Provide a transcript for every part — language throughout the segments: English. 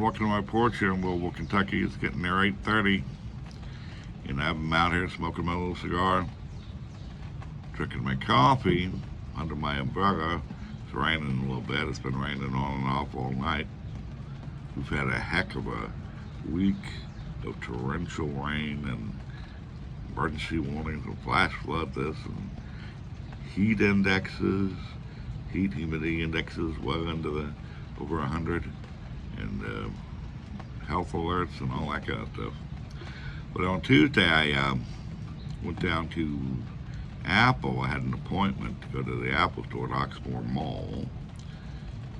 Walking to my porch here in Louisville, Kentucky. It's getting near 8:30, and I'm out here smoking my little cigar, drinking my coffee under my umbrella. It's raining a little bit. It's been raining on and off all night. We've had a heck of a week of torrential rain and emergency warnings and flash flood this and heat indexes, heat humidity indexes well into the over 100, and health alerts and all that kind of stuff. But on Tuesday I went down to Apple. I had an appointment to go to the Apple store at Oxmoor Mall.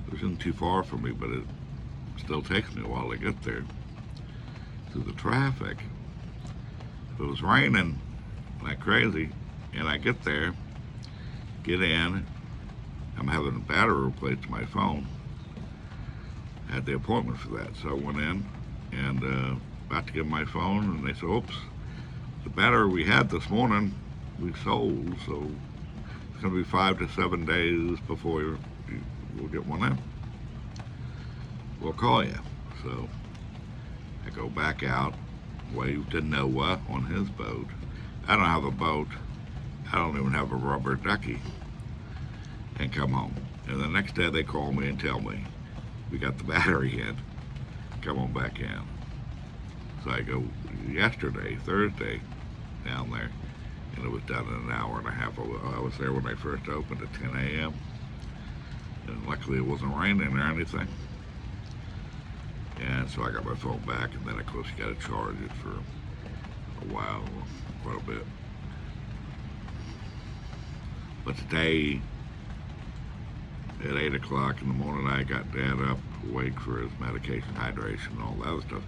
It wasn't too far from me, but it still takes me a while to get there through the traffic. It was raining like crazy, and I get there, get in, I'm having a battery replaced to my phone. I had the appointment for that, so I went in and about to get my phone, and they said, oops, the battery we had this morning we sold, so it's going to be 5 to 7 days before we'll get one in. We'll call you. So I go back out, wave to Noah on his boat. I don't have a boat. I don't even have a rubber ducky, and come home. And the next day they call me and tell me, we got the battery in, come on back in. So I go yesterday, Thursday, down there, and it was done in an hour and a half. I was there when they first opened at 10 a.m. and luckily it wasn't raining or anything. And so I got my phone back, and then of course you got to charge it for a while, quite a bit. But today, at 8 o'clock in the morning, I got Dad up, awake for his medication, hydration, and all that other stuff.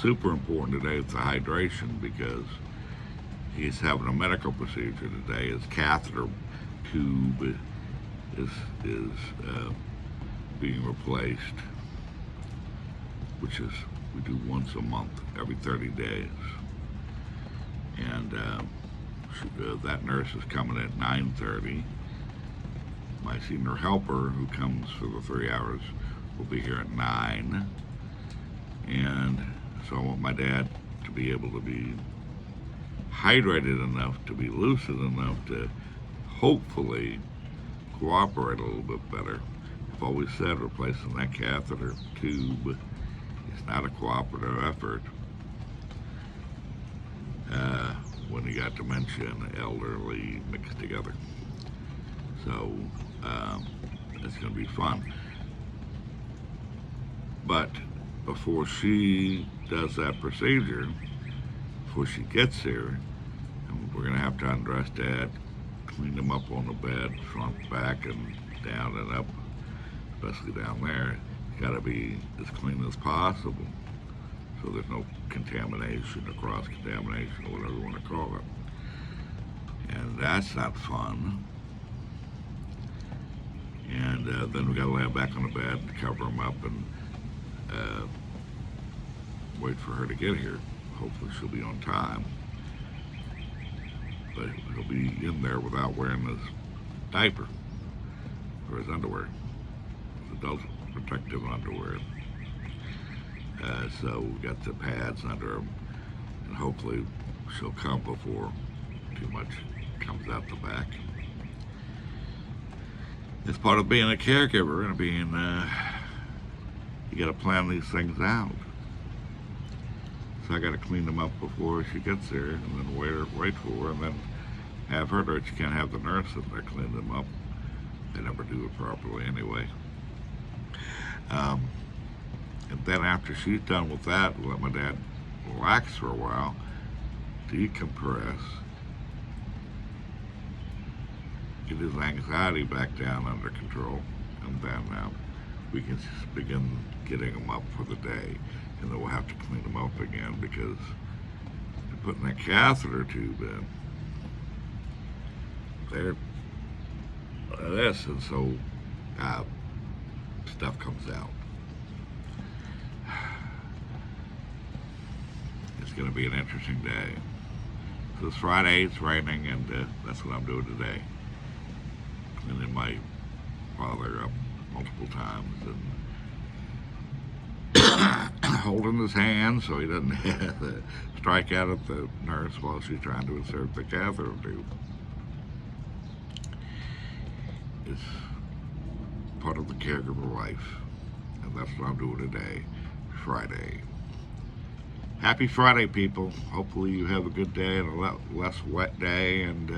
Super important today is the hydration, because he's having a medical procedure today. His catheter tube is being replaced, which is, we do once a month, every 30 days. And that nurse is coming at 9:30. My senior helper, who comes for the 3 hours, will be here at 9. And so I want my dad to be able to be hydrated enough, to be lucid enough to hopefully cooperate a little bit better. I've always said replacing that catheter tube is not a cooperative effort when you got dementia and elderly mixed together. So it's going to be fun. But before she does that procedure, before she gets here, we're going to have to undress Dad, clean him up on the bed, front, back, and down and up, especially down there. It's got to be as clean as possible, so there's no contamination or cross-contamination, or whatever you want to call it. And that's not fun. And then we got to lay him back on the bed, cover him up, and wait for her to get here. Hopefully she'll be on time. But he'll be in there without wearing his diaper or his underwear, his adult protective underwear. So we got the pads under him, and hopefully she'll come before too much comes out the back. It's part of being a caregiver and being, you got to plan these things out. So I got to clean them up before she gets there, and then wait for her, and then have her do it. You can't have the nurse in there clean them up. They never do it properly anyway. And then after she's done with that, we'll let my dad relax for a while, decompress, get his anxiety back down under control, and then we can begin getting him up for the day. And then we'll have to clean him up again, because they're putting that catheter tube in. They're this, and so stuff comes out. It's going to be an interesting day. So it's Friday, it's raining, and that's what I'm doing today. Cleaning my father up multiple times, and holding his hand so he doesn't have to strike out at the nurse while she's trying to insert the catheter tube. It's part of the caregiver life, and that's what I'm doing today, Friday. Happy Friday, people. Hopefully you have a good day and a less wet day and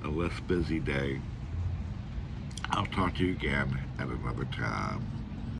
a less busy day. I'll talk to you again at another time.